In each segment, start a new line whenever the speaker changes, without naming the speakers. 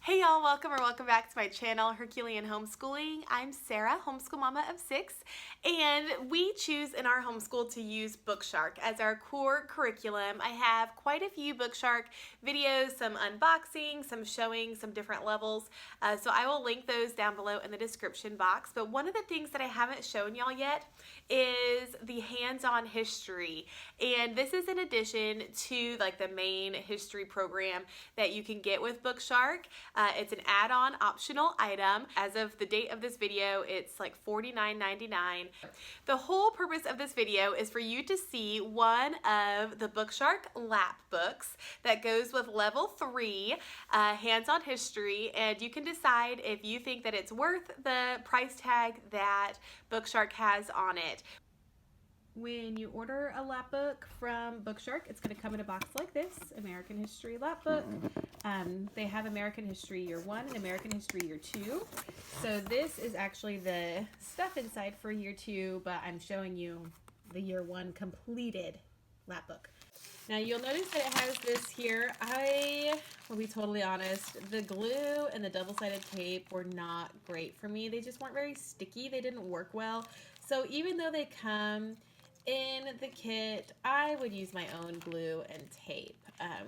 Hey y'all, welcome back to my channel, Herculean Homeschooling. I'm Sarah, homeschool mama of 6, and we choose in our homeschool to use BookShark as our core curriculum. I have quite a few BookShark videos, some unboxing, some showing some different levels, so I will link those down below in the description box. But one of the things that I haven't shown y'all yet is the hands-on history, and this is in addition to like the main history program that you can get with BookShark. It's an add-on optional item. As of the date of this video, it's like $49.99. The whole purpose of this video is for you to see one of the BookShark Lapbooks that goes with level 3 hands-on history, and you can decide if you think that it's worth the price tag that BookShark has on it. When you order a lapbook from BookShark, it's going to come in a box like this, American History Lapbook. They have American History Year 1 and American History Year 2. So this is actually the stuff inside for Year 2, but I'm showing you the Year 1 completed lapbook. Now you'll notice that it has this here. I will be totally honest, the glue and the double-sided tape were not great for me. They just weren't very sticky. They didn't work well. So even though they come in the kit, I would use my own glue and tape,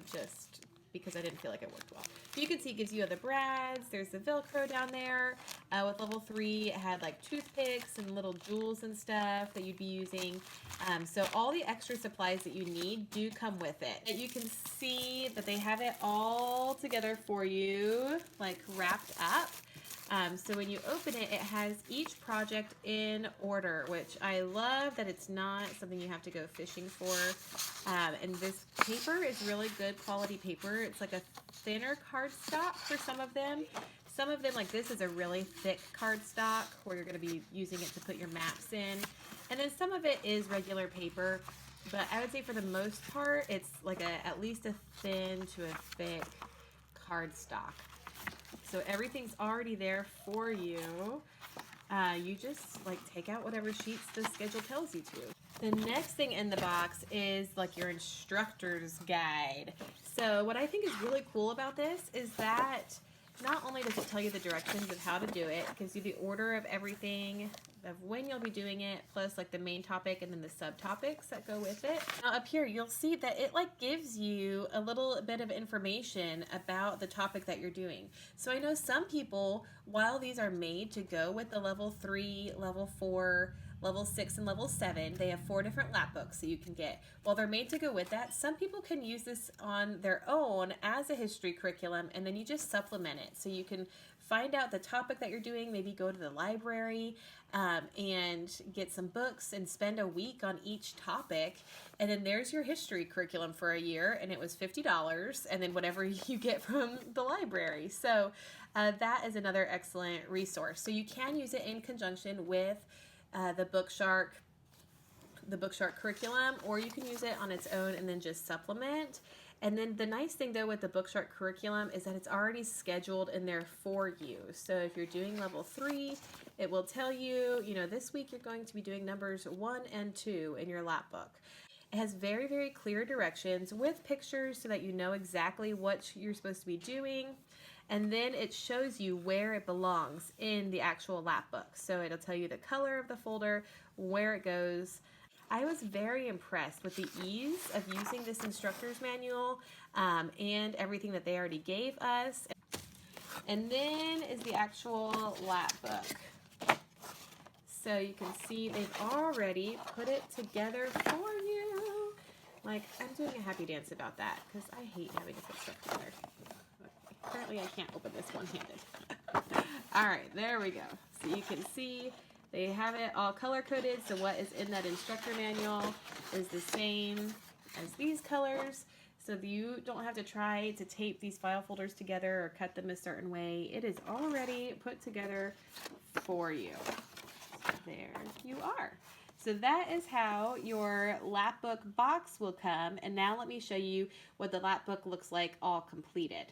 just because I didn't feel like it worked well. But you can see it gives you the brads, there's the Velcro down there. With level 3, it had like toothpicks and little jewels and stuff that you'd be using. So all the extra supplies that you need do come with it. You can see that they have it all together for you, like wrapped up. So when you open it, it has each project in order, which I love that it's not something you have to go fishing for. And this paper is really good quality paper. It's like a thinner cardstock for some of them. Some of them, like this, is a really thick cardstock where you're going to be using it to put your maps in. And then some of it is regular paper. But I would say for the most part, it's like at least a thin to a thick cardstock. So everything's already there for you. You just like take out whatever sheets the schedule tells you to. The next thing in the box is like your instructor's guide. So what I think is really cool about this is that not only does it tell you the directions of how to do it, it gives you the order of everything, of when you'll be doing it, plus like the main topic and then the subtopics that go with it. Now up here you'll see that it like gives you a little bit of information about the topic that you're doing. So I know some people, while these are made to go with the level 3, level 4, level 6, and level 7, they have 4 different lapbooks that you can get. While they're made to go with that, some people can use this on their own as a history curriculum, and then you just supplement it. So you can find out the topic that you're doing, maybe go to the library and get some books and spend a week on each topic, and then there's your history curriculum for a year, and it was $50, and then whatever you get from the library. So that is another excellent resource. So you can use it in conjunction with the BookShark curriculum, or you can use it on its own and then just supplement. And then the nice thing though with the BookShark curriculum is that it's already scheduled in there for you. So if you're doing level 3, it will tell you, this week you're going to be doing numbers 1 and 2 in your lap book. It has very, very clear directions with pictures so that you know exactly what you're supposed to be doing. And then it shows you where it belongs in the actual lap book. So it'll tell you the color of the folder, where it goes. I was very impressed with the ease of using this instructor's manual and everything that they already gave us. And then is the actual lap book. So you can see they've already put it together for you. Like, I'm doing a happy dance about that because I hate having to put stuff together. Apparently I can't open this one-handed. All right, there we go. So you can see they have it all color-coded, so what is in that instructor manual is the same as these colors, so you don't have to try to tape these file folders together or cut them a certain way. It is already put together for you. So there you are. So that is how your lapbook box will come, and now let me show you what the lapbook looks like all completed.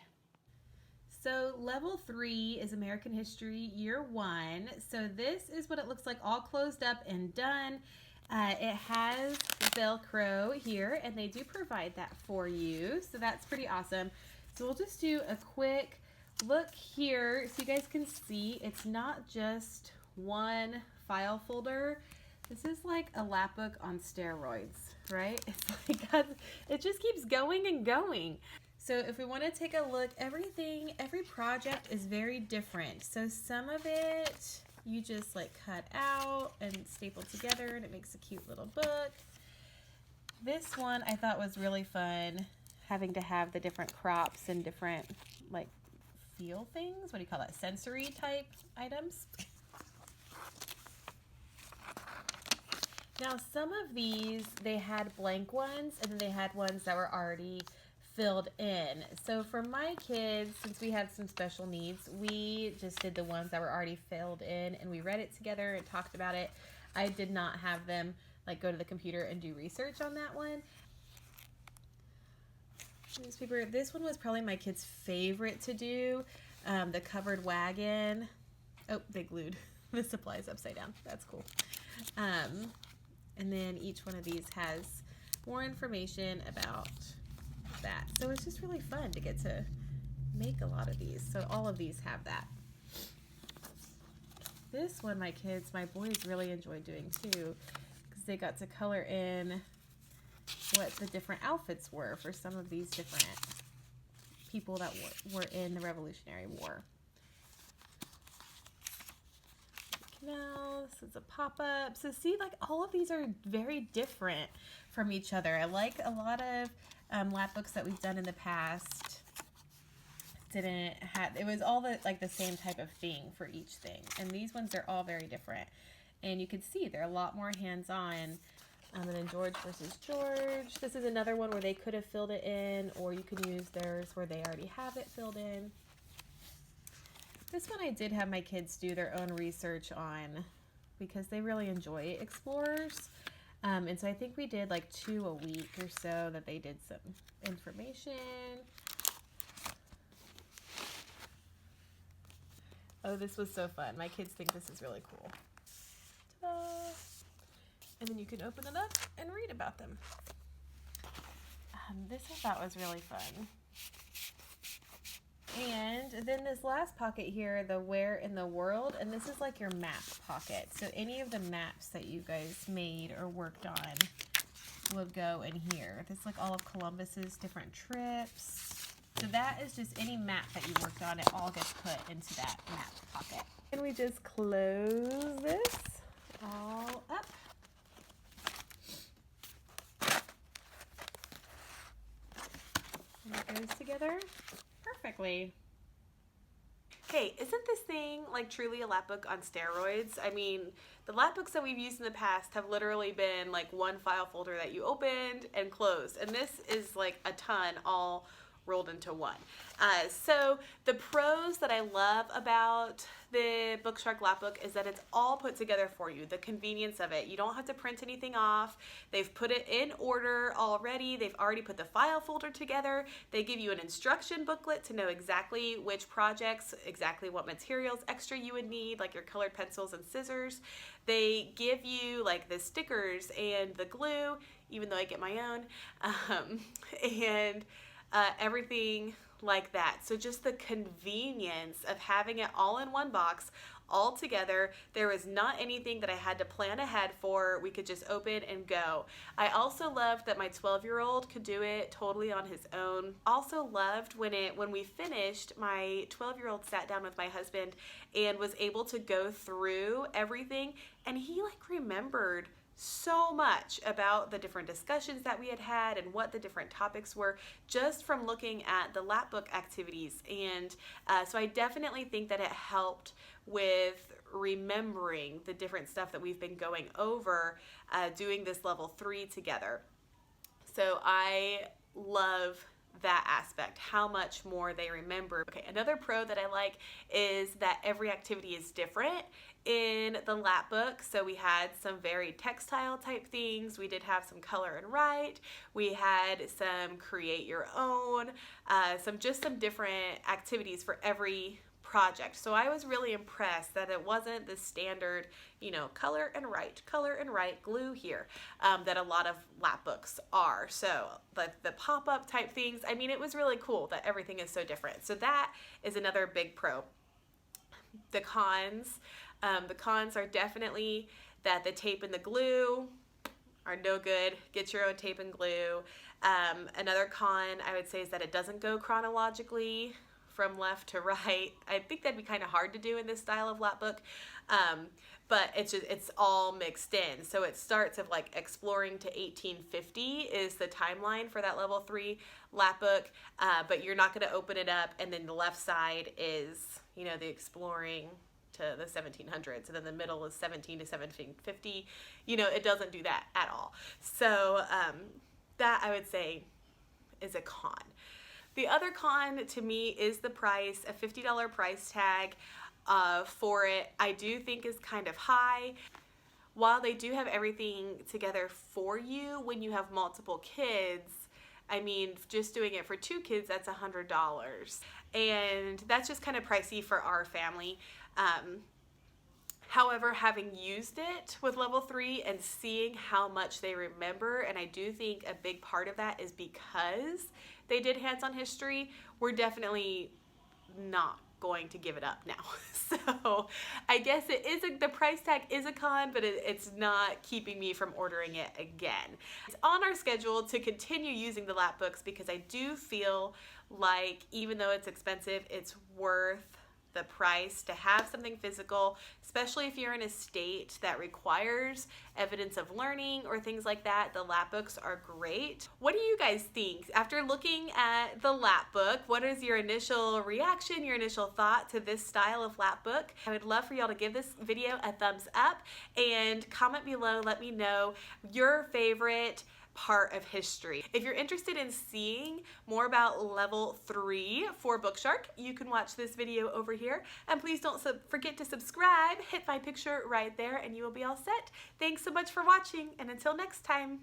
So level 3 is American History Year 1. So this is what it looks like all closed up and done. It has Velcro here, and they do provide that for you. So that's pretty awesome. So we'll just do a quick Look here, so you guys can see it's not just one file folder. This is like a lapbook on steroids, right? It's like it just keeps going and going. So if we want to take a look, every project is very different. So some of it you just like cut out and staple together and it makes a cute little book. This one I thought was really fun, having to have the different crops and different like feel things. What do you call that? Sensory type items. Now some of these, they had blank ones and then they had ones that were already filled in. So for my kids, since we had some special needs, we just did the ones that were already filled in and we read it together and talked about it. I did not have them like go to the computer and do research on that one. Newspaper. This one was probably my kid's favorite to do. The covered wagon. Oh, they glued the supplies upside down. That's cool. And then each one of these has more information about that. So it's just really fun to get to make a lot of these. So all of these have that. This one my boys really enjoyed doing too, because they got to color in what the different outfits were for some of these different people that were in the Revolutionary War. Now, this is a pop-up. So see, like all of these are very different from each other. I like a lot of lap books that we've done in the past. It was all the same type of thing for each thing. And these ones are all very different. And you can see they're a lot more hands-on. And then George versus George. This is another one where they could have filled it in, or you can use theirs where they already have it filled in. This one I did have my kids do their own research on because they really enjoy explorers. And so I think we did like 2 a week or so that they did some information. Oh, this was so fun. My kids think this is really cool. Ta-da! And then you can open it up and read about them. This I thought was really fun. And then this last pocket here, the Where in the World, and this is like your map pocket. So any of the maps that you guys made or worked on will go in here. This is like all of Columbus's different trips. So that is just any map that you worked on, it all gets put into that map pocket. And we just close this all up. And it goes together perfectly. Hey, isn't this thing like truly a lap book on steroids? I mean, the lap books that we've used in the past have literally been like one file folder that you opened and closed, and this is like a ton all rolled into one. So the pros that I love about the BookShark Lapbook is that it's all put together for you. The convenience of it. You don't have to print anything off. They've put it in order already. They've already put the file folder together. They give you an instruction booklet to know exactly which projects, exactly what materials extra you would need, like your colored pencils and scissors. They give you like the stickers and the glue, even though I get my own, and everything like that. So just the convenience of having it all in one box, all together. There was not anything that I had to plan ahead for. We could just open and go. I also loved that my 12-year-old could do it totally on his own. Also loved when we finished, my 12-year-old sat down with my husband and was able to go through everything, and he like remembered so much about the different discussions that we had had and what the different topics were just from looking at the lapbook activities. And so I definitely think that it helped with remembering the different stuff that we've been going over doing this level 3 together. So I love that aspect, how much more they remember. Okay, another pro that I like is that every activity is different in the lap book. So we had some very textile type things. We did have some color and write. We had some create your own, some different activities for every project. So I was really impressed that it wasn't the standard, color and write glue here that a lot of lap books are. So the pop-up type things, I mean, it was really cool that everything is so different. So that is another big pro. The cons are definitely that the tape and the glue are no good. Get your own tape and glue. Another con I would say is that it doesn't go chronologically from left to right. I think that'd be kind of hard to do in this style of lap book, but it's all mixed in. So it starts of like exploring to 1850 is the timeline for that level 3 lap book, but you're not going to open it up, and then the left side is the exploring to the 1700s, and then the middle is 17 to 1750. It doesn't do that at all. So that I would say is a con. The other con to me is the price. A $50 price tag for it I do think is kind of high. While they do have everything together for you when you have multiple kids, I mean, just doing it for 2 kids, that's $100. And that's just kind of pricey for our family. However, having used it with level 3 and seeing how much they remember, and I do think a big part of that is because they did hands-on history, we're definitely not going to give it up now. So I guess the price tag is a con, but it's not keeping me from ordering it again. It's on our schedule to continue using the lap books because I do feel like even though it's expensive, it's worth the price to have something physical, especially if you're in a state that requires evidence of learning or things like that. The lap books are great. What do you guys think? After looking at the lap book, what is your initial reaction, your initial thought to this style of lap book? I would love for y'all to give this video a thumbs up and comment below. Let me know your favorite part of history. If you're interested in seeing more about level 3 for BookShark, you can watch this video over here. And please don't forget to subscribe. Hit my picture right there and you will be all set. Thanks so much for watching, and until next time.